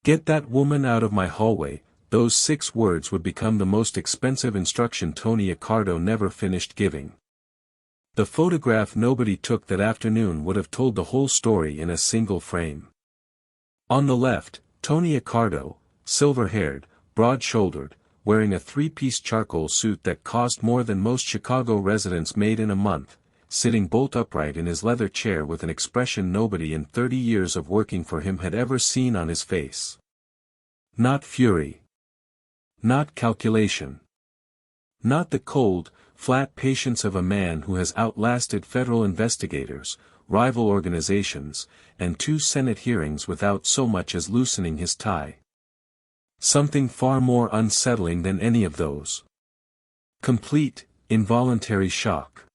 "Get that woman out of my hallway." Those 6 words would become the most expensive instruction Tony Accardo never finished giving. The photograph nobody took that afternoon would have told the whole story in a single frame. On the left, Tony Accardo, silver-haired, broad-shouldered, wearing a 3-piece charcoal suit that cost more than most Chicago residents made in a month, sitting bolt upright in his leather chair with an expression nobody in 30 years of working for him had ever seen on his face. Not fury. Not calculation. Not the cold, flat patience of a man who has outlasted federal investigators, rival organizations, and 2 Senate hearings without so much as loosening his tie. Something far more unsettling than any of those. Complete, involuntary shock.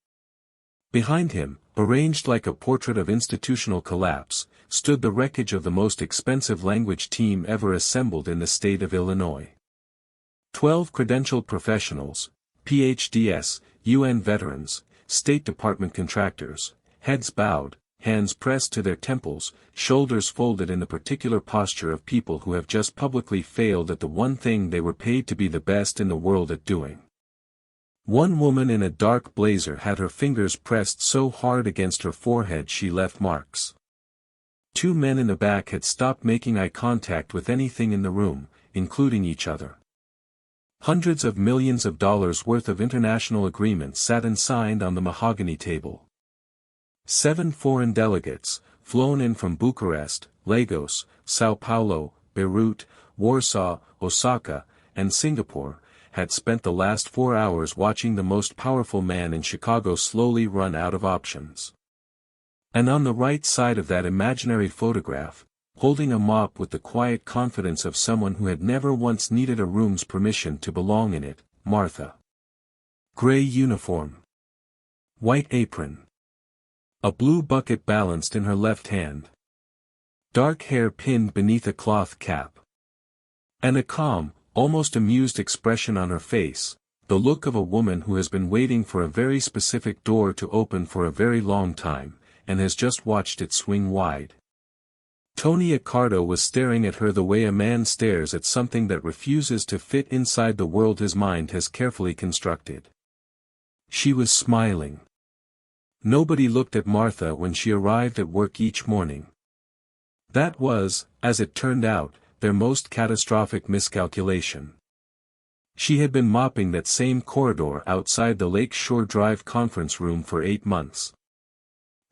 Behind him, arranged like a portrait of institutional collapse, stood the wreckage of the most expensive language team ever assembled in the state of Illinois. 12 credentialed professionals, PhDs, UN veterans, State Department contractors, heads bowed, hands pressed to their temples, shoulders folded in the particular posture of people who have just publicly failed at the one thing they were paid to be the best in the world at doing. One woman in a dark blazer had her fingers pressed so hard against her forehead she left marks. 2 men in the back had stopped making eye contact with anything in the room, including each other. Hundreds of millions of dollars worth of international agreements sat unsigned on the mahogany table. 7 foreign delegates, flown in from Bucharest, Lagos, Sao Paulo, Beirut, Warsaw, Osaka, and Singapore, had spent the last 4 hours watching the most powerful man in Chicago slowly run out of options. And on the right side of that imaginary photograph, holding a mop with the quiet confidence of someone who had never once needed a room's permission to belong in it, Martha. Gray uniform. White apron. A blue bucket balanced in her left hand. Dark hair pinned beneath a cloth cap. And a calm, almost amused expression on her face, the look of a woman who has been waiting for a very specific door to open for a very long time, and has just watched it swing wide. Tony Accardo was staring at her the way a man stares at something that refuses to fit inside the world his mind has carefully constructed. She was smiling. Nobody looked at Martha when she arrived at work each morning. That was, as it turned out, their most catastrophic miscalculation. She had been mopping that same corridor outside the Lake Shore Drive conference room for 8 months.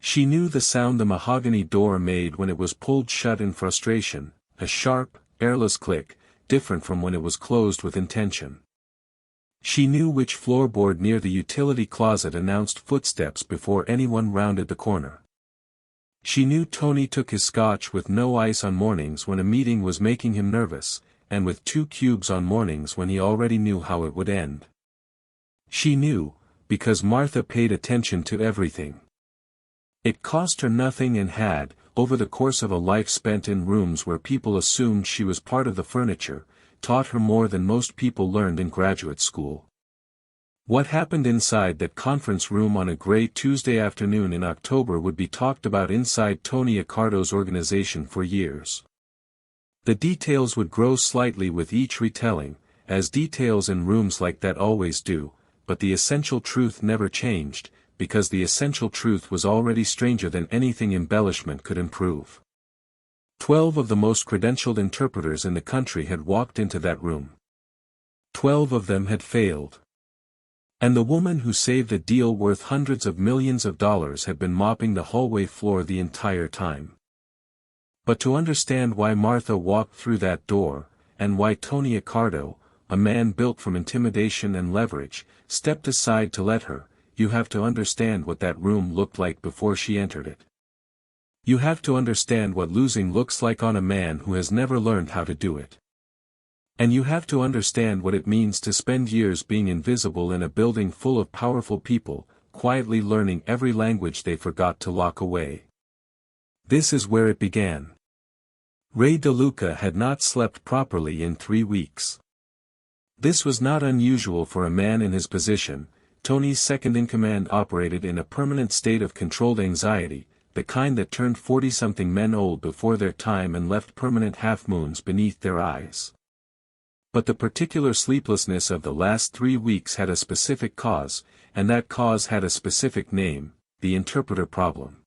She knew the sound the mahogany door made when it was pulled shut in frustration, a sharp, airless click, different from when it was closed with intention. She knew which floorboard near the utility closet announced footsteps before anyone rounded the corner. She knew Tony took his scotch with no ice on mornings when a meeting was making him nervous, and with 2 cubes on mornings when he already knew how it would end. She knew, because Martha paid attention to everything. It cost her nothing and had, over the course of a life spent in rooms where people assumed she was part of the furniture, taught her more than most people learned in graduate school. What happened inside that conference room on a gray Tuesday afternoon in October would be talked about inside Tony Accardo's organization for years. The details would grow slightly with each retelling, as details in rooms like that always do, but the essential truth never changed, because the essential truth was already stranger than anything embellishment could improve. 12 of the most credentialed interpreters in the country had walked into that room. 12 of them had failed. And the woman who saved a deal worth hundreds of millions of dollars had been mopping the hallway floor the entire time. But to understand why Martha walked through that door, and why Tony Accardo, a man built from intimidation and leverage, stepped aside to let her, you have to understand what that room looked like before she entered it. You have to understand what losing looks like on a man who has never learned how to do it. And you have to understand what it means to spend years being invisible in a building full of powerful people, quietly learning every language they forgot to lock away. This is where it began. Ray DeLuca had not slept properly in 3 weeks. This was not unusual for a man in his position. Tony's second-in-command operated in a permanent state of controlled anxiety, the kind that turned 40-something men old before their time and left permanent half-moons beneath their eyes. But the particular sleeplessness of the last 3 weeks had a specific cause, and that cause had a specific name: the interpreter problem.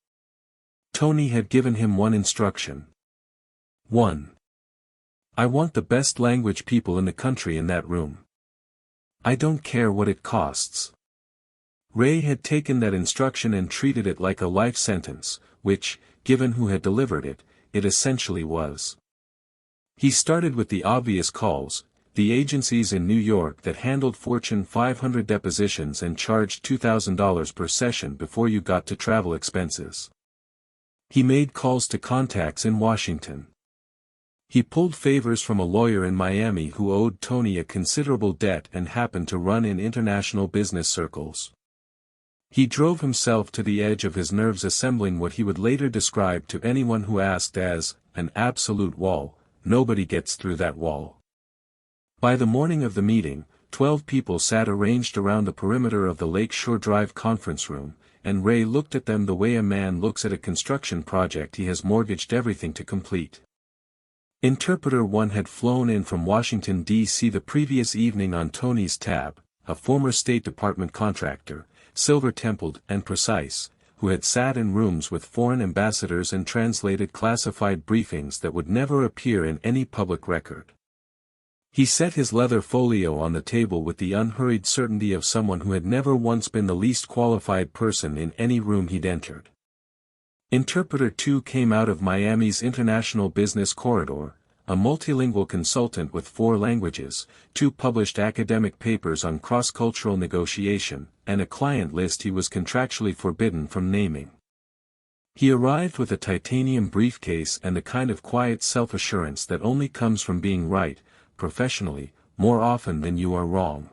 Tony had given him one instruction. 1. I want the best language people in the country in that room. I don't care what it costs. Ray had taken that instruction and treated it like a life sentence, which, given who had delivered it, it essentially was. He started with the obvious calls, the agencies in New York that handled Fortune 500 depositions and charged $2,000 per session before you got to travel expenses. He made calls to contacts in Washington. He pulled favors from a lawyer in Miami who owed Tony a considerable debt and happened to run in international business circles. He drove himself to the edge of his nerves, assembling what he would later describe to anyone who asked as an absolute wall. Nobody gets through that wall. By the morning of the meeting, 12 people sat arranged around the perimeter of the Lake Shore Drive conference room, and Ray looked at them the way a man looks at a construction project he has mortgaged everything to complete. Interpreter 1 had flown in from Washington, D.C. the previous evening on Tony's tab, a former State Department contractor, silver-templed and precise, who had sat in rooms with foreign ambassadors and translated classified briefings that would never appear in any public record. He set his leather folio on the table with the unhurried certainty of someone who had never once been the least qualified person in any room he'd entered. Interpreter 2 came out of Miami's International Business Corridor, a multilingual consultant with 4 languages, 2 published academic papers on cross-cultural negotiation, and a client list he was contractually forbidden from naming. He arrived with a titanium briefcase and the kind of quiet self-assurance that only comes from being right, professionally, more often than you are wrong.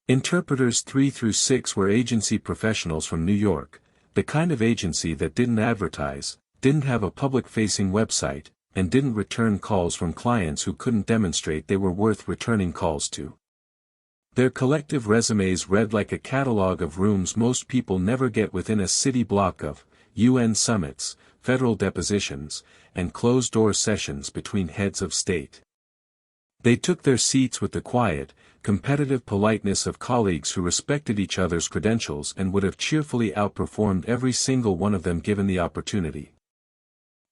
Interpreters 3 through 6 were agency professionals from New York, the kind of agency that didn't advertise, didn't have a public-facing website, and didn't return calls from clients who couldn't demonstrate they were worth returning calls to. Their collective resumes read like a catalog of rooms most people never get within a city block of, UN summits, federal depositions, and closed-door sessions between heads of state. They took their seats with the quiet, competitive politeness of colleagues who respected each other's credentials and would have cheerfully outperformed every single one of them given the opportunity.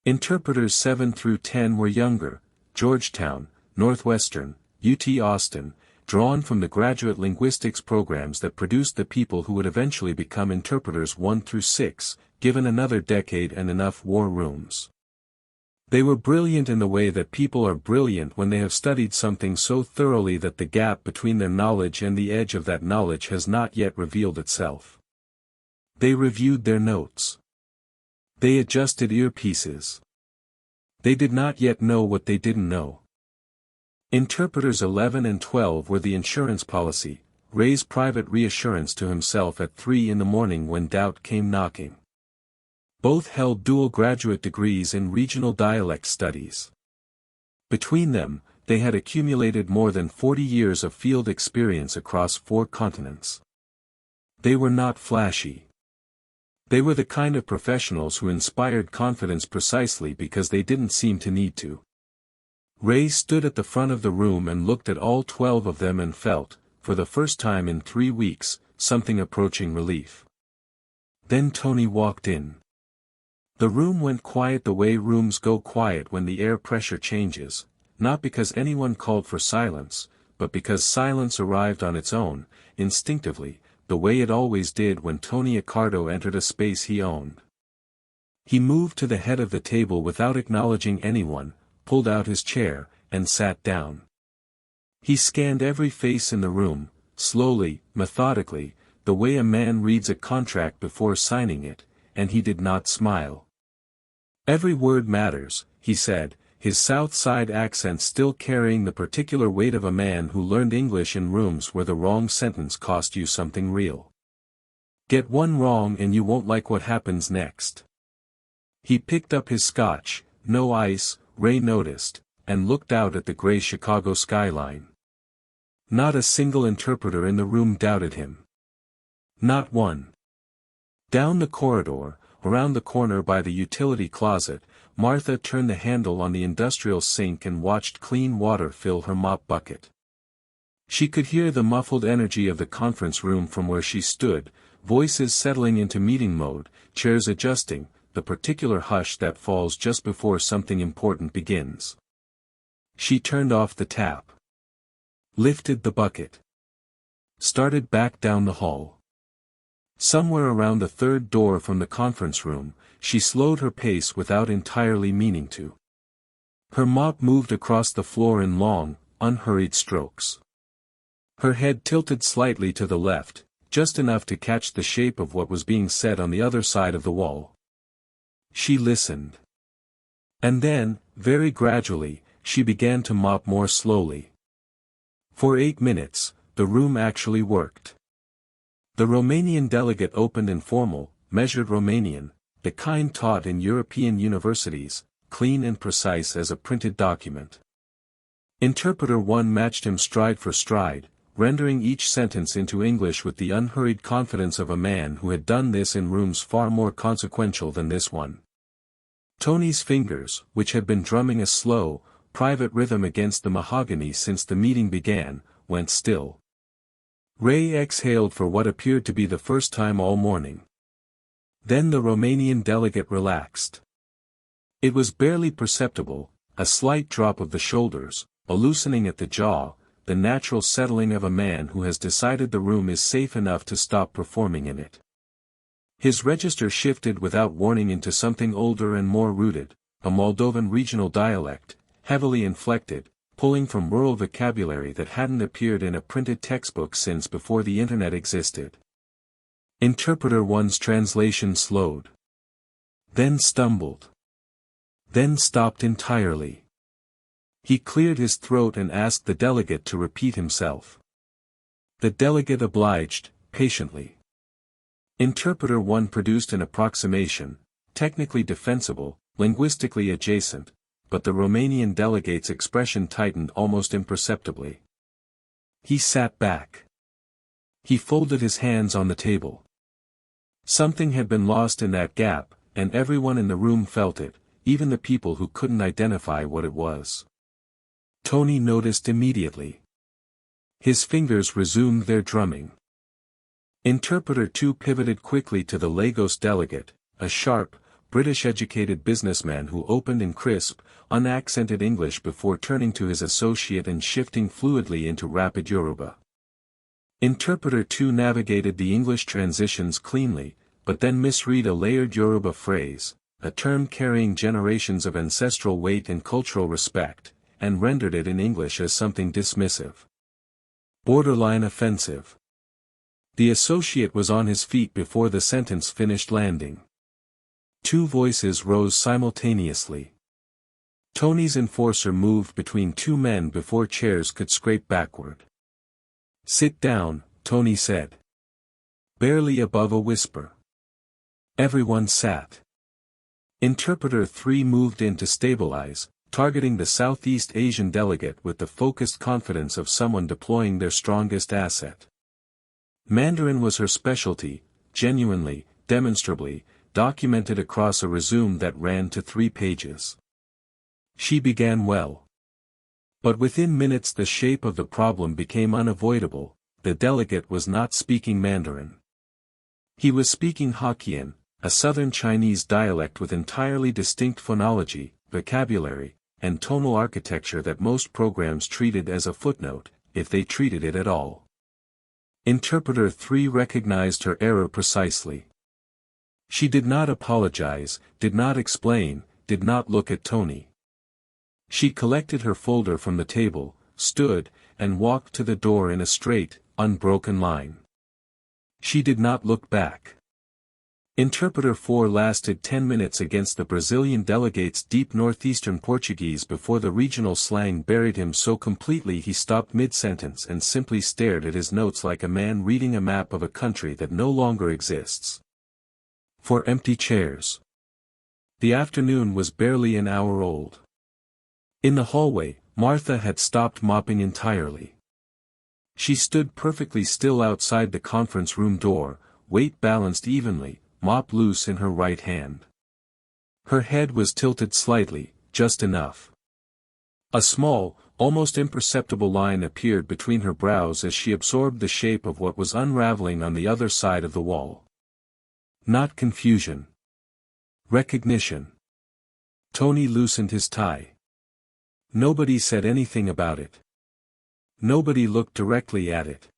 Interpreters 7 through 10 were younger, Georgetown, Northwestern, UT Austin, drawn from the graduate linguistics programs that produced the people who would eventually become interpreters 1 through 6, given another decade and enough war rooms. They were brilliant in the way that people are brilliant when they have studied something so thoroughly that the gap between their knowledge and the edge of that knowledge has not yet revealed itself. They reviewed their notes. They adjusted earpieces. They did not yet know what they didn't know. Interpreters 11 and 12 were the insurance policy, Ray's private reassurance to himself at 3 in the morning when doubt came knocking. Both held dual graduate degrees in regional dialect studies. Between them, they had accumulated more than 40 years of field experience across 4 continents. They were not flashy. They were the kind of professionals who inspired confidence precisely because they didn't seem to need to. Ray stood at the front of the room and looked at all 12 of them and felt, for the first time in 3 weeks, something approaching relief. Then Tony walked in. The room went quiet the way rooms go quiet when the air pressure changes, not because anyone called for silence, but because silence arrived on its own, instinctively, the way it always did when Tony Accardo entered a space he owned. He moved to the head of the table without acknowledging anyone, pulled out his chair, and sat down. He scanned every face in the room, slowly, methodically, the way a man reads a contract before signing it, and he did not smile. "Every word matters," he said, his South Side accent still carrying the particular weight of a man who learned English in rooms where the wrong sentence cost you something real. "Get one wrong and you won't like what happens next." He picked up his scotch, no ice, Ray noticed, and looked out at the gray Chicago skyline. Not a single interpreter in the room doubted him. Not one. Down the corridor, around the corner by the utility closet, Martha turned the handle on the industrial sink and watched clean water fill her mop bucket. She could hear the muffled energy of the conference room from where she stood, voices settling into meeting mode, chairs adjusting, the particular hush that falls just before something important begins. She turned off the tap. Lifted the bucket. Started back down the hall. Somewhere around the third door from the conference room, she slowed her pace without entirely meaning to. Her mop moved across the floor in long, unhurried strokes. Her head tilted slightly to the left, just enough to catch the shape of what was being said on the other side of the wall. She listened. And then, very gradually, she began to mop more slowly. For 8 minutes, the room actually worked. The Romanian delegate opened in formal, measured Romanian, the kind taught in European universities, clean and precise as a printed document. Interpreter 1 matched him stride for stride, rendering each sentence into English with the unhurried confidence of a man who had done this in rooms far more consequential than this one. Tony's fingers, which had been drumming a slow, private rhythm against the mahogany since the meeting began, went still. Ray exhaled for what appeared to be the first time all morning. Then the Romanian delegate relaxed. It was barely perceptible, a slight drop of the shoulders, a loosening at the jaw, the natural settling of a man who has decided the room is safe enough to stop performing in it. His register shifted without warning into something older and more rooted, a Moldovan regional dialect, heavily inflected, pulling from rural vocabulary that hadn't appeared in a printed textbook since before the internet existed. Interpreter 1's translation slowed. Then stumbled. Then stopped entirely. He cleared his throat and asked the delegate to repeat himself. The delegate obliged, patiently. Interpreter 1 produced an approximation, technically defensible, linguistically adjacent, but the Romanian delegate's expression tightened almost imperceptibly. He sat back. He folded his hands on the table. Something had been lost in that gap, and everyone in the room felt it, even the people who couldn't identify what it was. Tony noticed immediately. His fingers resumed their drumming. Interpreter 2 pivoted quickly to the Lagos delegate, a sharp, British-educated businessman who opened in crisp, unaccented English before turning to his associate and shifting fluidly into rapid Yoruba. Interpreter 2 navigated the English transitions cleanly, but then misread a layered Yoruba phrase, a term carrying generations of ancestral weight and cultural respect, and rendered it in English as something dismissive. Borderline offensive. The associate was on his feet before the sentence finished landing. 2 voices rose simultaneously. Tony's enforcer moved between 2 men before chairs could scrape backward. "Sit down," Tony said. Barely above a whisper. Everyone sat. Interpreter 3 moved in to stabilize, targeting the Southeast Asian delegate with the focused confidence of someone deploying their strongest asset. Mandarin was her specialty, genuinely, demonstrably, documented across a resume that ran to 3 pages. She began well. But within minutes the shape of the problem became unavoidable. The delegate was not speaking Mandarin. He was speaking Hokkien, a southern Chinese dialect with entirely distinct phonology, vocabulary, and tonal architecture that most programs treated as a footnote, if they treated it at all. Interpreter 3 recognized her error precisely. She did not apologize, did not explain, did not look at Tony. She collected her folder from the table, stood, and walked to the door in a straight, unbroken line. She did not look back. Interpreter 4 lasted 10 minutes against the Brazilian delegate's deep northeastern Portuguese before the regional slang buried him so completely he stopped mid-sentence and simply stared at his notes like a man reading a map of a country that no longer exists. 4 empty chairs. The afternoon was barely an hour old. In the hallway, Martha had stopped mopping entirely. She stood perfectly still outside the conference room door, weight balanced evenly, mop loose in her right hand. Her head was tilted slightly, just enough. A small, almost imperceptible line appeared between her brows as she absorbed the shape of what was unraveling on the other side of the wall. Not confusion. Recognition. Tony loosened his tie. Nobody said anything about it. Nobody looked directly at it.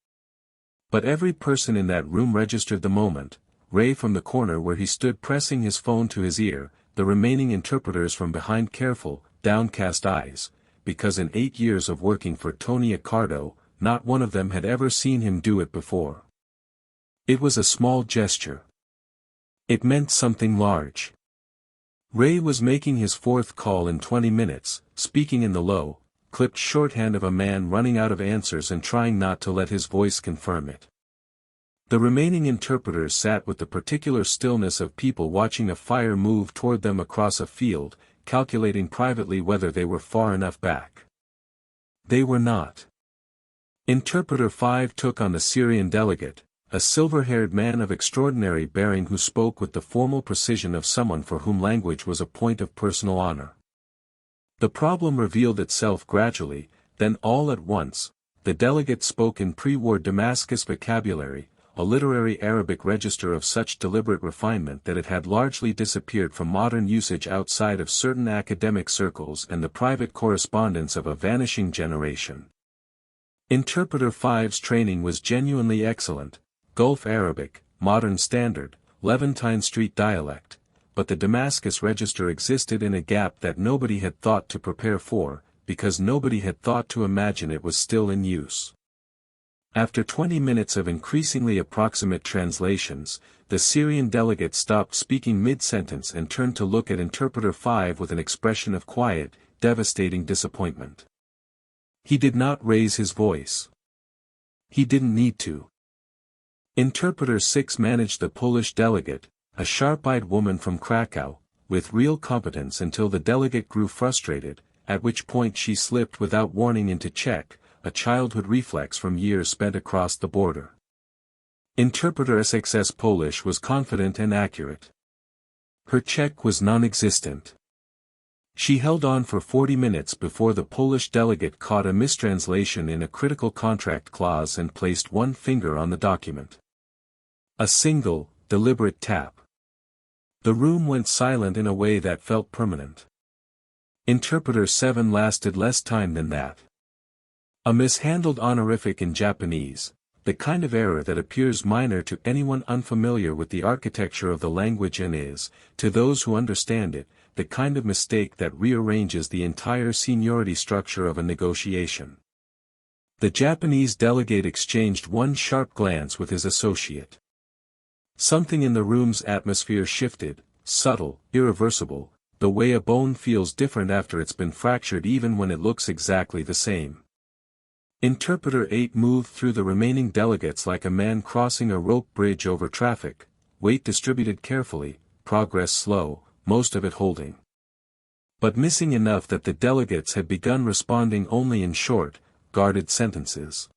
But every person in that room registered the moment. Ray from the corner where he stood pressing his phone to his ear, the remaining interpreters from behind careful, downcast eyes, because in 8 years of working for Tony Accardo, not one of them had ever seen him do it before. It was a small gesture. It meant something large. Ray was making his 4th call in 20 minutes, speaking in the low, clipped shorthand of a man running out of answers and trying not to let his voice confirm it. The remaining interpreters sat with the particular stillness of people watching a fire move toward them across a field, calculating privately whether they were far enough back. They were not. Interpreter 5 took on the Syrian delegate, a silver-haired man of extraordinary bearing who spoke with the formal precision of someone for whom language was a point of personal honor. The problem revealed itself gradually, then all at once. The delegate spoke in pre-war Damascus vocabulary, a literary Arabic register of such deliberate refinement that it had largely disappeared from modern usage outside of certain academic circles and the private correspondence of a vanishing generation. Interpreter 5's training was genuinely excellent, Gulf Arabic, Modern Standard, Levantine Street dialect, but the Damascus register existed in a gap that nobody had thought to prepare for, because nobody had thought to imagine it was still in use. After 20 minutes of increasingly approximate translations, the Syrian delegate stopped speaking mid-sentence and turned to look at Interpreter 5 with an expression of quiet, devastating disappointment. He did not raise his voice. He didn't need to. Interpreter 6 managed the Polish delegate, a sharp-eyed woman from Krakow, with real competence until the delegate grew frustrated, at which point she slipped without warning into Czech, a childhood reflex from years spent across the border. Interpreter SXS Polish was confident and accurate. Her Czech was non-existent. She held on for 40 minutes before the Polish delegate caught a mistranslation in a critical contract clause and placed one finger on the document. A single, deliberate tap. The room went silent in a way that felt permanent. Interpreter 7 lasted less time than that. A mishandled honorific in Japanese, the kind of error that appears minor to anyone unfamiliar with the architecture of the language and is, to those who understand it, the kind of mistake that rearranges the entire seniority structure of a negotiation. The Japanese delegate exchanged one sharp glance with his associate. Something in the room's atmosphere shifted, subtle, irreversible, the way a bone feels different after it's been fractured even when it looks exactly the same. Interpreter 8 moved through the remaining delegates like a man crossing a rope bridge over traffic, weight distributed carefully, progress slow, most of it holding. But missing enough that the delegates had begun responding only in short, guarded sentences.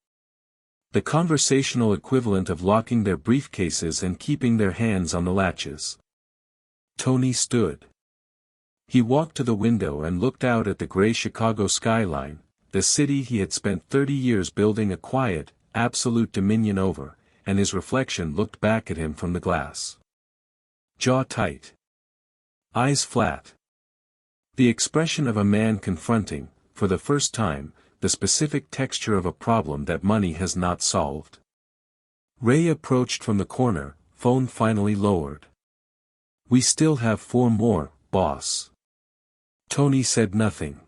The conversational equivalent of locking their briefcases and keeping their hands on the latches. Tony stood. He walked to the window and looked out at the gray Chicago skyline, the city he had spent 30 years building a quiet, absolute dominion over, and his reflection looked back at him from the glass. Jaw tight. Eyes flat. The expression of a man confronting, for the first time, the specific texture of a problem that money has not solved. Ray approached from the corner, phone finally lowered. "We still have 4 more, boss." Tony said nothing.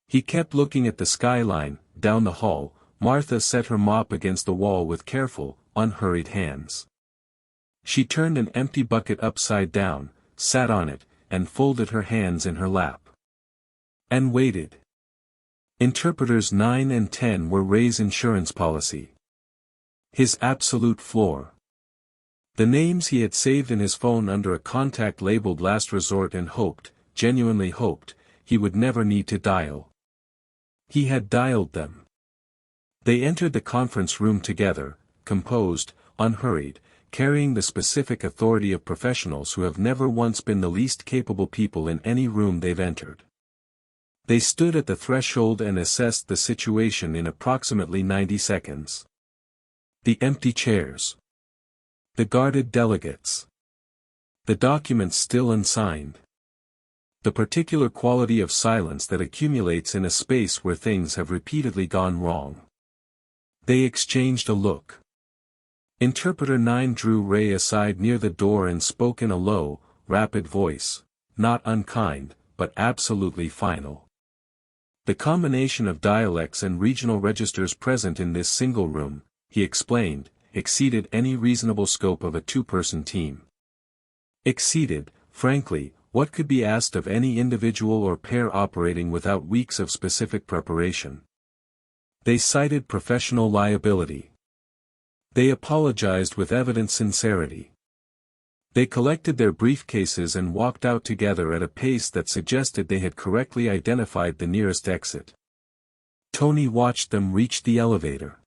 He kept looking at the skyline. Down the hall, Martha set her mop against the wall with careful, unhurried hands. She turned an empty bucket upside down, sat on it, and folded her hands in her lap. And waited. Interpreters 9 and 10 were Ray's insurance policy. His absolute floor. The names he had saved in his phone under a contact labeled Last Resort and hoped, genuinely hoped, he would never need to dial. He had dialed them. They entered the conference room together, composed, unhurried, carrying the specific authority of professionals who have never once been the least capable people in any room they've entered. They stood at the threshold and assessed the situation in approximately 90 seconds. The empty chairs. The guarded delegates. The documents still unsigned. The particular quality of silence that accumulates in a space where things have repeatedly gone wrong. They exchanged a look. Interpreter 9 drew Ray aside near the door and spoke in a low, rapid voice, not unkind, but absolutely final. The combination of dialects and regional registers present in this single room, he explained, exceeded any reasonable scope of a two-person team. Exceeded, frankly, what could be asked of any individual or pair operating without weeks of specific preparation. They cited professional liability. They apologized with evident sincerity. They collected their briefcases and walked out together at a pace that suggested they had correctly identified the nearest exit. Tony watched them reach the elevator.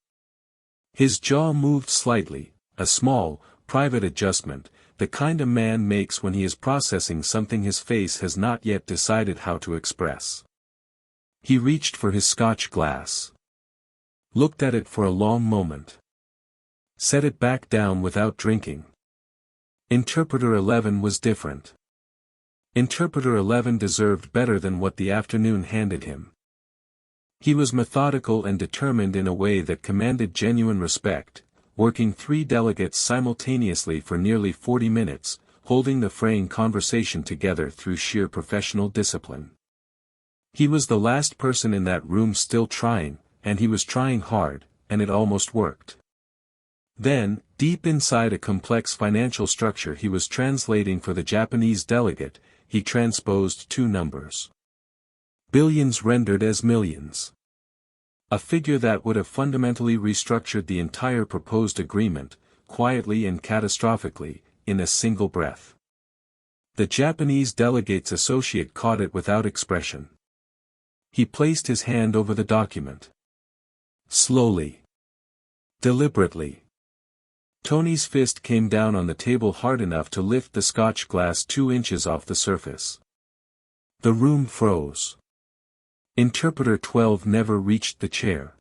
His jaw moved slightly, a small, private adjustment, the kind a man makes when he is processing something his face has not yet decided how to express. He reached for his scotch glass. Looked at it for a long moment. Set it back down without drinking. Interpreter 11 was different. Interpreter 11 deserved better than what the afternoon handed him. He was methodical and determined in a way that commanded genuine respect, working 3 delegates simultaneously for nearly 40 minutes, holding the fraying conversation together through sheer professional discipline. He was the last person in that room still trying, and he was trying hard, and it almost worked. Then, deep inside a complex financial structure he was translating for the Japanese delegate, he transposed 2 numbers. Billions rendered as millions. A figure that would have fundamentally restructured the entire proposed agreement, quietly and catastrophically, in a single breath. The Japanese delegate's associate caught it without expression. He placed his hand over the document. Slowly. Deliberately. Tony's fist came down on the table hard enough to lift the scotch glass 2 inches off the surface. The room froze. Interpreter 12 never reached the chair.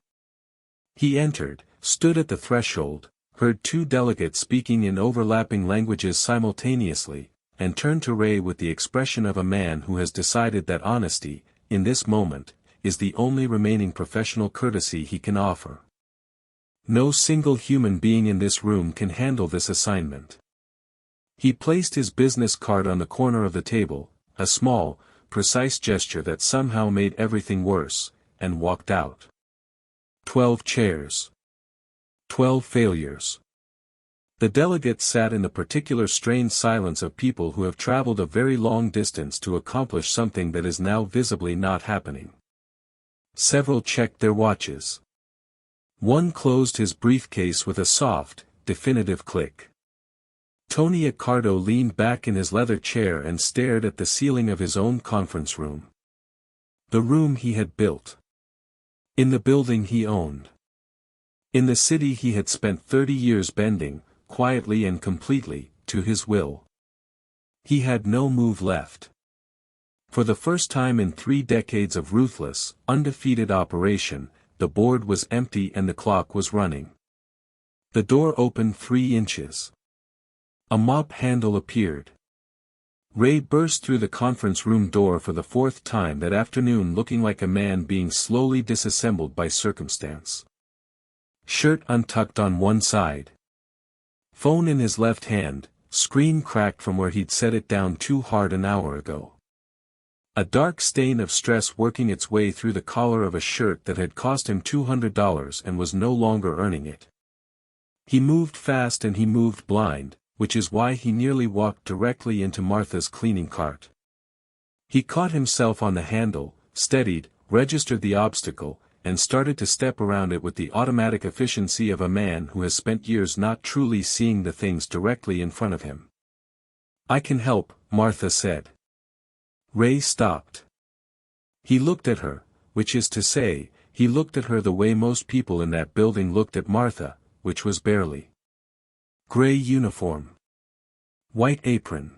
He entered, stood at the threshold, heard 2 delegates speaking in overlapping languages simultaneously, and turned to Ray with the expression of a man who has decided that honesty, in this moment, is the only remaining professional courtesy he can offer. No single human being in this room can handle this assignment. He placed his business card on the corner of the table, a small, precise gesture that somehow made everything worse, and walked out. 12 chairs. 12 failures. The delegates sat in the particular strained silence of people who have traveled a very long distance to accomplish something that is now visibly not happening. Several checked their watches. One closed his briefcase with a soft, definitive click. Tony Accardo leaned back in his leather chair and stared at the ceiling of his own conference room. The room he had built. In the building he owned. In the city he had spent 30 years bending, quietly and completely, to his will. He had no move left. For the first time in 3 decades of ruthless, undefeated operation, the board was empty and the clock was running. The door opened 3 inches. A mop handle appeared. Ray burst through the conference room door for the 4th time that afternoon looking like a man being slowly disassembled by circumstance. Shirt untucked on one side. Phone in his left hand, screen cracked from where he'd set it down too hard an hour ago. A dark stain of stress working its way through the collar of a shirt that had cost him $200 and was no longer earning it. He moved fast and he moved blind, which is why he nearly walked directly into Martha's cleaning cart. He caught himself on the handle, steadied, registered the obstacle, and started to step around it with the automatic efficiency of a man who has spent years not truly seeing the things directly in front of him. "I can help," Martha said. Ray stopped. He looked at her, which is to say, he looked at her the way most people in that building looked at Martha, which was barely. Gray uniform. White apron.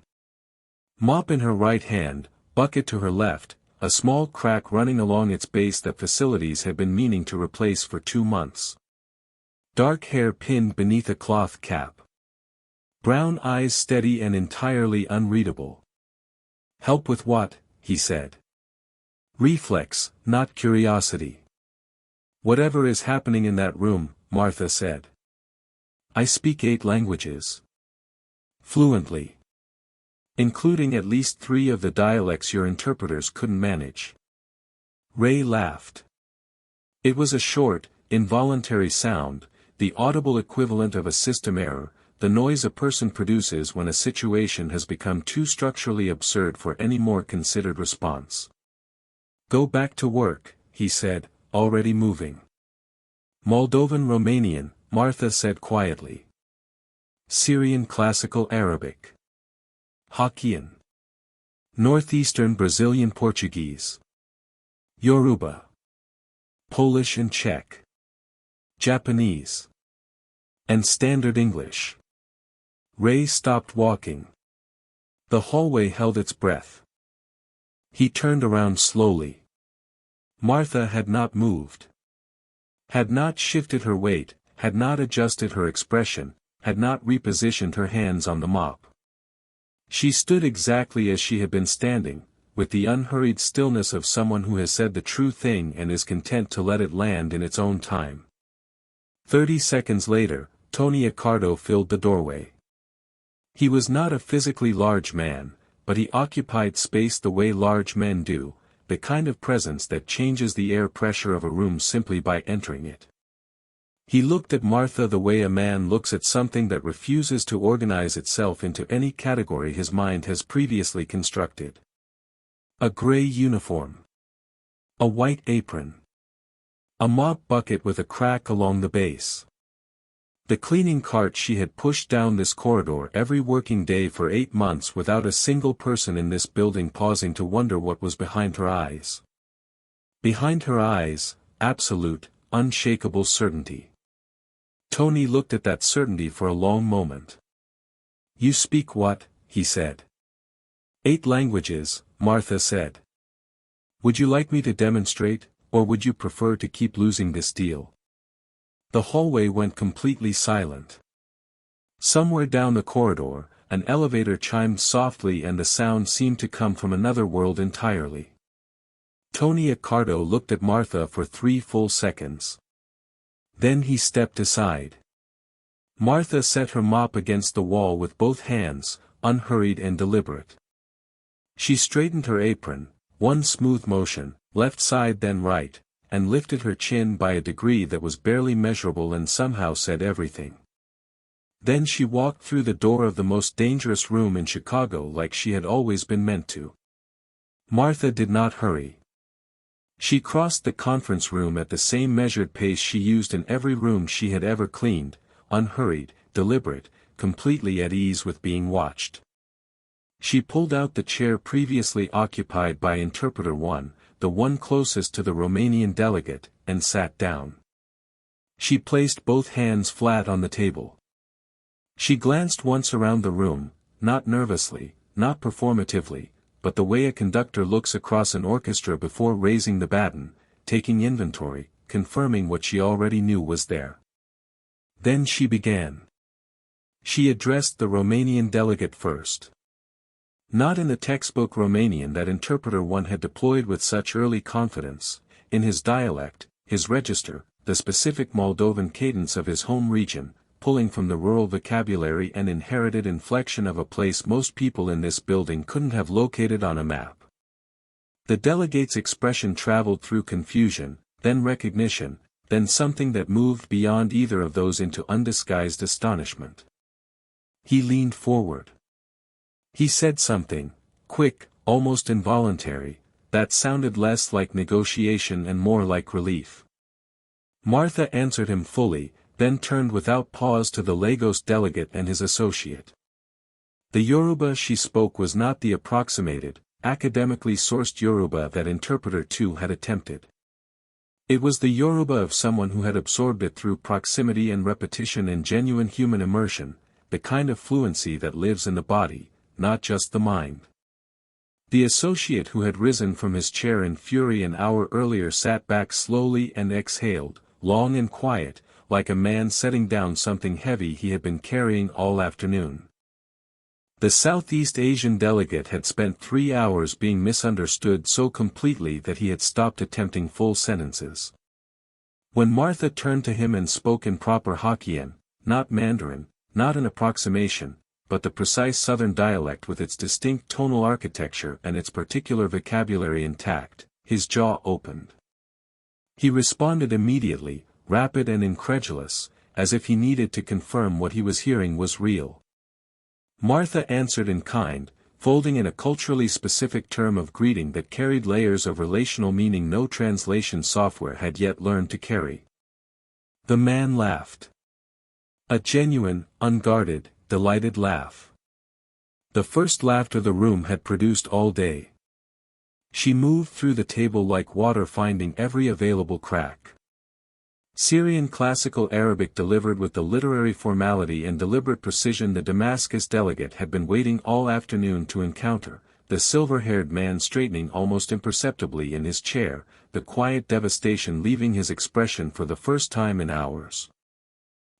Mop in her right hand, bucket to her left, a small crack running along its base that facilities had been meaning to replace for 2 months. Dark hair pinned beneath a cloth cap. Brown eyes steady and entirely unreadable. "Help with what?" he said. "Reflex, not curiosity." "Whatever is happening in that room," Martha said. "I speak 8 languages. Fluently. Including at least 3 of the dialects your interpreters couldn't manage." Ray laughed. It was a short, involuntary sound, the audible equivalent of a system error, the noise a person produces when a situation has become too structurally absurd for any more considered response. "Go back to work," he said, already moving. "Moldovan Romanian," Martha said quietly. "Syrian Classical Arabic. Hokkien. Northeastern Brazilian Portuguese. Yoruba. Polish and Czech. Japanese. And Standard English." Ray stopped walking. The hallway held its breath. He turned around slowly. Martha had not moved. Had not shifted her weight, had not adjusted her expression, had not repositioned her hands on the mop. She stood exactly as she had been standing, with the unhurried stillness of someone who has said the true thing and is content to let it land in its own time. 30 seconds later, Tony Accardo filled the doorway. He was not a physically large man, but he occupied space the way large men do, the kind of presence that changes the air pressure of a room simply by entering it. He looked at Martha the way a man looks at something that refuses to organize itself into any category his mind has previously constructed. A gray uniform. A white apron. A mop bucket with a crack along the base. The cleaning cart she had pushed down this corridor every working day for 8 months without a single person in this building pausing to wonder what was behind her eyes. Behind her eyes, absolute, unshakable certainty. Tony looked at that certainty for a long moment. "You speak what?" he said. 8 languages, Martha said. "Would you like me to demonstrate, or would you prefer to keep losing this deal?" The hallway went completely silent. Somewhere down the corridor, an elevator chimed softly and the sound seemed to come from another world entirely. Tony Accardo looked at Martha for 3 full seconds. Then he stepped aside. Martha set her mop against the wall with both hands, unhurried and deliberate. She straightened her apron, one smooth motion, left side then right, and lifted her chin by a degree that was barely measurable and somehow said everything. Then she walked through the door of the most dangerous room in Chicago like she had always been meant to. Martha did not hurry. She crossed the conference room at the same measured pace she used in every room she had ever cleaned, unhurried, deliberate, completely at ease with being watched. She pulled out the chair previously occupied by Interpreter 1, the one closest to the Romanian delegate, and sat down. She placed both hands flat on the table. She glanced once around the room, not nervously, not performatively, but the way a conductor looks across an orchestra before raising the baton, taking inventory, confirming what she already knew was there. Then she began. She addressed the Romanian delegate first. Not in the textbook Romanian that Interpreter 1 had deployed with such early confidence, in his dialect, his register, the specific Moldovan cadence of his home region, pulling from the rural vocabulary and inherited inflection of a place most people in this building couldn't have located on a map. The delegate's expression traveled through confusion, then recognition, then something that moved beyond either of those into undisguised astonishment. He leaned forward. He said something, quick, almost involuntary, that sounded less like negotiation and more like relief. Martha answered him fully, then turned without pause to the Lagos delegate and his associate. The Yoruba she spoke was not the approximated, academically sourced Yoruba that Interpreter 2 had attempted. It was the Yoruba of someone who had absorbed it through proximity and repetition and genuine human immersion, the kind of fluency that lives in the body, not just the mind. The associate who had risen from his chair in fury an hour earlier sat back slowly and exhaled, long and quiet, like a man setting down something heavy he had been carrying all afternoon. The Southeast Asian delegate had spent 3 hours being misunderstood so completely that he had stopped attempting full sentences. When Martha turned to him and spoke in proper Hokkien, not Mandarin, not an approximation, but the precise Southern dialect with its distinct tonal architecture and its particular vocabulary intact, his jaw opened. He responded immediately, rapid and incredulous, as if he needed to confirm what he was hearing was real. Martha answered in kind, folding in a culturally specific term of greeting that carried layers of relational meaning no translation software had yet learned to carry. The man laughed. A genuine, unguarded, delighted laugh. The first laughter the room had produced all day. She moved through the table like water, finding every available crack. Syrian classical Arabic delivered with the literary formality and deliberate precision the Damascus delegate had been waiting all afternoon to encounter, the silver-haired man straightening almost imperceptibly in his chair, the quiet devastation leaving his expression for the first time in hours.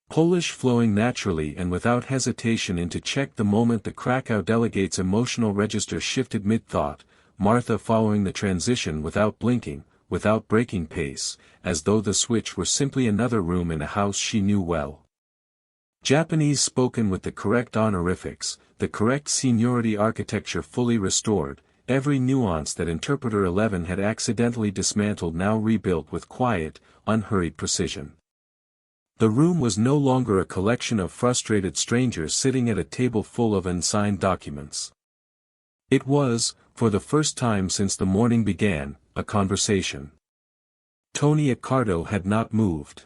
Polish flowing naturally and without hesitation into Czech the moment the Krakow delegate's emotional register shifted mid-thought, Martha following the transition without blinking, without breaking pace, as though the switch were simply another room in a house she knew well. Japanese spoken with the correct honorifics, the correct seniority architecture fully restored, every nuance that Interpreter 11 had accidentally dismantled now rebuilt with quiet, unhurried precision. The room was no longer a collection of frustrated strangers sitting at a table full of unsigned documents. It was, for the first time since the morning began, a conversation. Tony Accardo had not moved.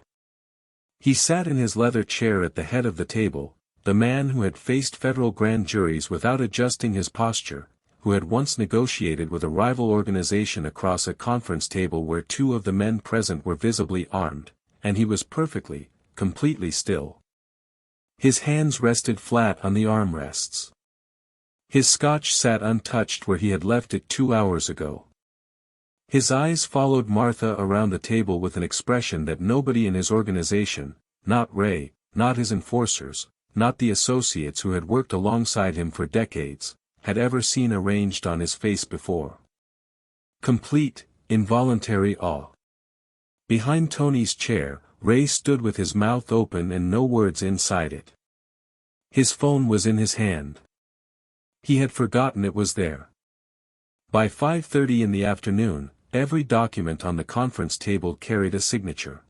He sat in his leather chair at the head of the table, the man who had faced federal grand juries without adjusting his posture, who had once negotiated with a rival organization across a conference table where 2 of the men present were visibly armed, and he was perfectly, completely still. His hands rested flat on the armrests. His scotch sat untouched where he had left it 2 hours ago. His eyes followed Martha around the table with an expression that nobody in his organization, not Ray, not his enforcers, not the associates who had worked alongside him for decades, had ever seen arranged on his face before. Complete, involuntary awe. Behind Tony's chair, Ray stood with his mouth open and no words inside it. His phone was in his hand. He had forgotten it was there. By 5:30 in the afternoon, every document on the conference table carried a signature.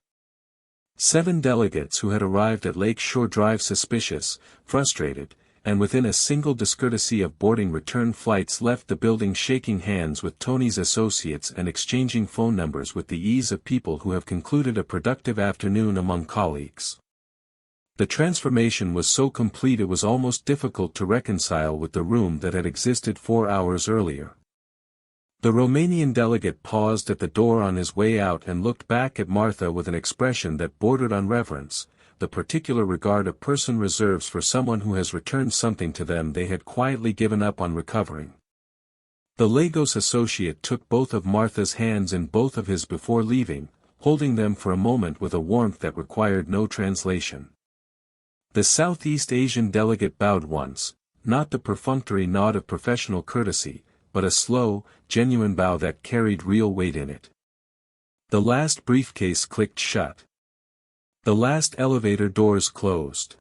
7 delegates who had arrived at Lake Shore Drive suspicious, frustrated, and within a single discourtesy of boarding return flights left the building shaking hands with Tony's associates and exchanging phone numbers with the ease of people who have concluded a productive afternoon among colleagues. The transformation was so complete it was almost difficult to reconcile with the room that had existed 4 hours earlier. The Romanian delegate paused at the door on his way out and looked back at Martha with an expression that bordered on reverence, the particular regard a person reserves for someone who has returned something to them they had quietly given up on recovering. The Lagos associate took both of Martha's hands in both of his before leaving, holding them for a moment with a warmth that required no translation. The Southeast Asian delegate bowed once, not the perfunctory nod of professional courtesy, but a slow, genuine bow that carried real weight in it. The last briefcase clicked shut. The last elevator doors closed.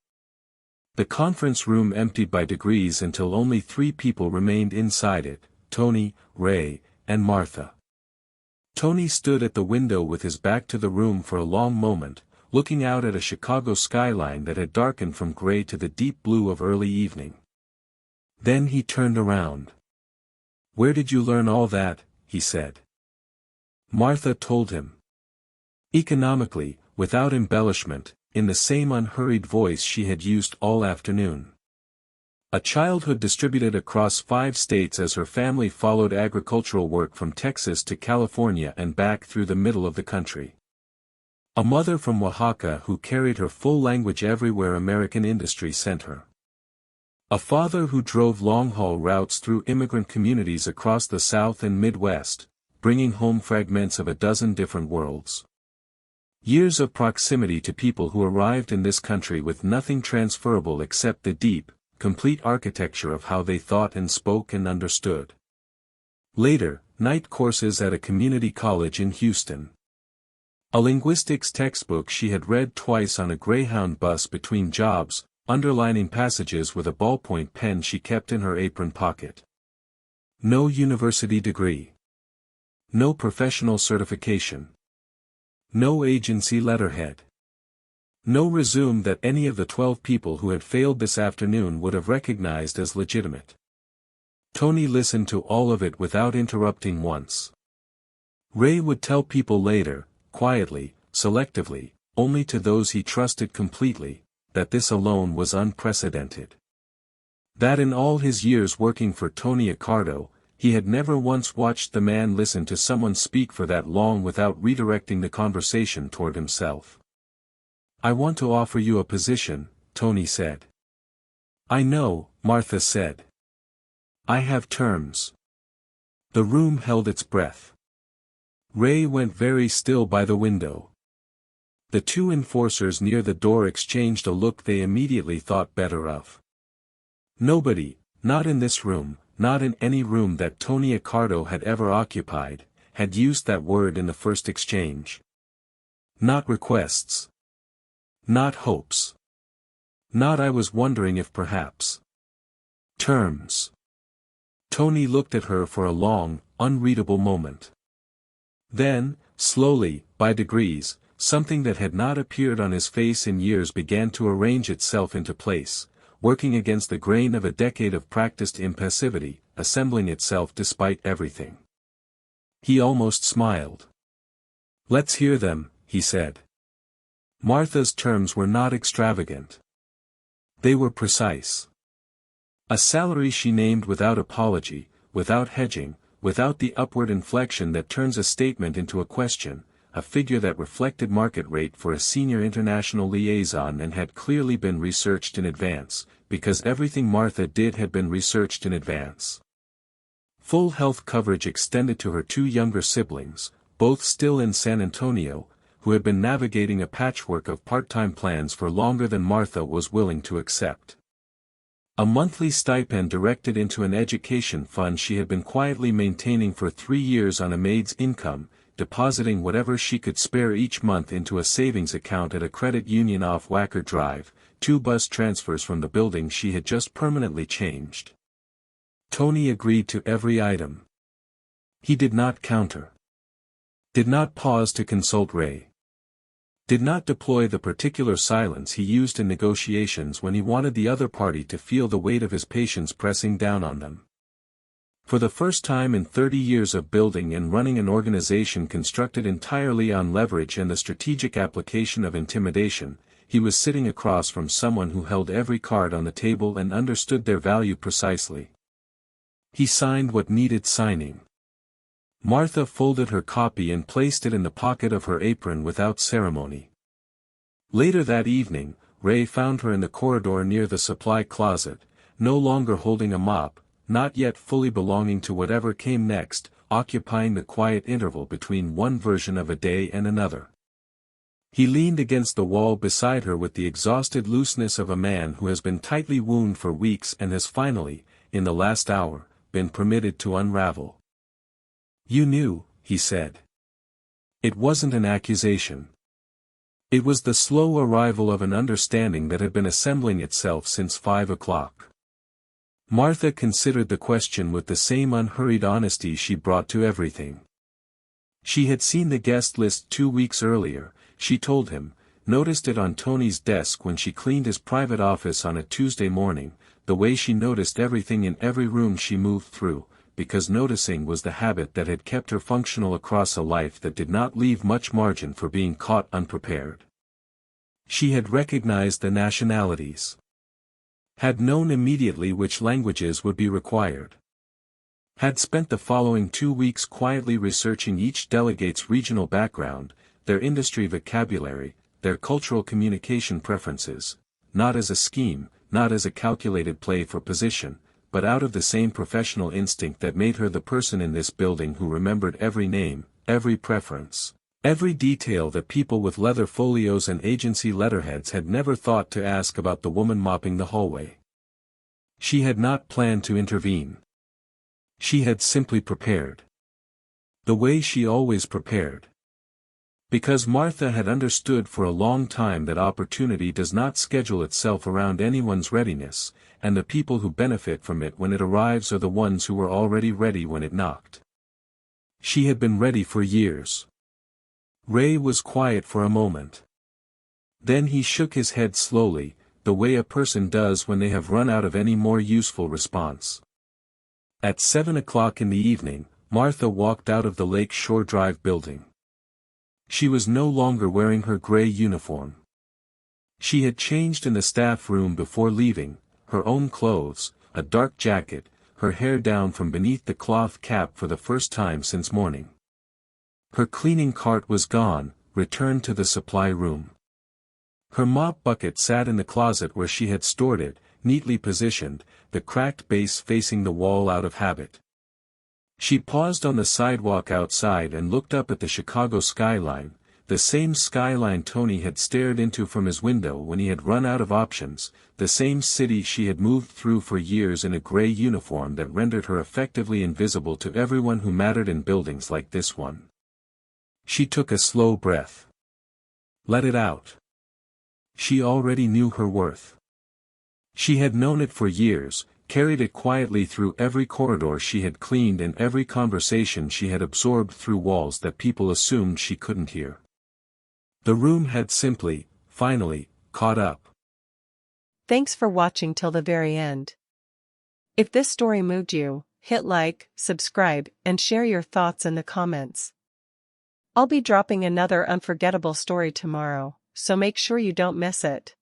The conference room emptied by degrees until only 3 people remained inside it, Tony, Ray, and Martha. Tony stood at the window with his back to the room for a long moment, looking out at a Chicago skyline that had darkened from gray to the deep blue of early evening. Then he turned around. "Where did you learn all that?" he said. Martha told him. Economically, without embellishment, in the same unhurried voice she had used all afternoon. A childhood distributed across 5 states as her family followed agricultural work from Texas to California and back through the middle of the country. A mother from Oaxaca who carried her full language everywhere American industry sent her. A father who drove long-haul routes through immigrant communities across the South and Midwest, bringing home fragments of a dozen different worlds. Years of proximity to people who arrived in this country with nothing transferable except the deep, complete architecture of how they thought and spoke and understood. Later, night courses at a community college in Houston. A linguistics textbook she had read twice on a Greyhound bus between jobs, underlining passages with a ballpoint pen she kept in her apron pocket. No university degree. No professional certification. No agency letterhead. No resume that any of the 12 people who had failed this afternoon would have recognized as legitimate. Tony listened to all of it without interrupting once. Ray would tell people later, quietly, selectively, only to those he trusted completely, that this alone was unprecedented. That in all his years working for Tony Accardo, he had never once watched the man listen to someone speak for that long without redirecting the conversation toward himself. "I want to offer you a position," Tony said. "I know," Martha said. "I have terms." The room held its breath. Ray went very still by the window. The two enforcers near the door exchanged a look they immediately thought better of. Nobody, not in this room, not in any room that Tony Accardo had ever occupied, had used that word in the first exchange. Not requests. Not hopes. Not "I was wondering if perhaps." Terms. Tony looked at her for a long, unreadable moment. Then, slowly, by degrees, something that had not appeared on his face in years began to arrange itself into place, working against the grain of a decade of practiced impassivity, assembling itself despite everything. He almost smiled. "Let's hear them," he said. Martha's terms were not extravagant. They were precise. A salary she named without apology, without hedging, without the upward inflection that turns a statement into a question, a figure that reflected market rate for a senior international liaison and had clearly been researched in advance, because everything Martha did had been researched in advance. Full health coverage extended to her two younger siblings, both still in San Antonio, who had been navigating a patchwork of part-time plans for longer than Martha was willing to accept. A monthly stipend directed into an education fund she had been quietly maintaining for 3 years on a maid's income, depositing whatever she could spare each month into a savings account at a credit union off Wacker Drive, 2 bus transfers from the building she had just permanently changed. Tony agreed to every item. He did not counter. Did not pause to consult Ray. Did not deploy the particular silence he used in negotiations when he wanted the other party to feel the weight of his patience pressing down on them. For the first time in 30 years of building and running an organization constructed entirely on leverage and the strategic application of intimidation, he was sitting across from someone who held every card on the table and understood their value precisely. He signed what needed signing. Martha folded her copy and placed it in the pocket of her apron without ceremony. Later that evening, Ray found her in the corridor near the supply closet, no longer holding a mop, not yet fully belonging to whatever came next, occupying the quiet interval between one version of a day and another. He leaned against the wall beside her with the exhausted looseness of a man who has been tightly wound for weeks and has finally, in the last hour, been permitted to unravel. "You knew," he said. It wasn't an accusation. It was the slow arrival of an understanding that had been assembling itself since 5 o'clock. Martha considered the question with the same unhurried honesty she brought to everything. She had seen the guest list 2 weeks earlier, she told him, noticed it on Tony's desk when she cleaned his private office on a Tuesday morning, the way she noticed everything in every room she moved through, because noticing was the habit that had kept her functional across a life that did not leave much margin for being caught unprepared. She had recognized the nationalities. Had known immediately which languages would be required. Had spent the following 2 weeks quietly researching each delegate's regional background, their industry vocabulary, their cultural communication preferences, not as a scheme, not as a calculated play for position, but out of the same professional instinct that made her the person in this building who remembered every name, every preference, every detail that people with leather folios and agency letterheads had never thought to ask about the woman mopping the hallway. She had not planned to intervene. She had simply prepared. The way she always prepared. Because Martha had understood for a long time that opportunity does not schedule itself around anyone's readiness, and the people who benefit from it when it arrives are the ones who were already ready when it knocked. She had been ready for years. Ray was quiet for a moment. Then he shook his head slowly, the way a person does when they have run out of any more useful response. At 7 o'clock in the evening, Martha walked out of the Lake Shore Drive building. She was no longer wearing her gray uniform. She had changed in the staff room before leaving, her own clothes, a dark jacket, her hair down from beneath the cloth cap for the first time since morning. Her cleaning cart was gone, returned to the supply room. Her mop bucket sat in the closet where she had stored it, neatly positioned, the cracked base facing the wall out of habit. She paused on the sidewalk outside and looked up at the Chicago skyline, the same skyline Tony had stared into from his window when he had run out of options, the same city she had moved through for years in a gray uniform that rendered her effectively invisible to everyone who mattered in buildings like this one. She took a slow breath. Let it out. She already knew her worth. She had known it for years, carried it quietly through every corridor she had cleaned and every conversation she had absorbed through walls that people assumed she couldn't hear. The room had simply, finally, caught up. Thanks for watching till the very end. If this story moved you, hit like, subscribe, and share your thoughts in the comments. I'll be dropping another unforgettable story tomorrow, so make sure you don't miss it.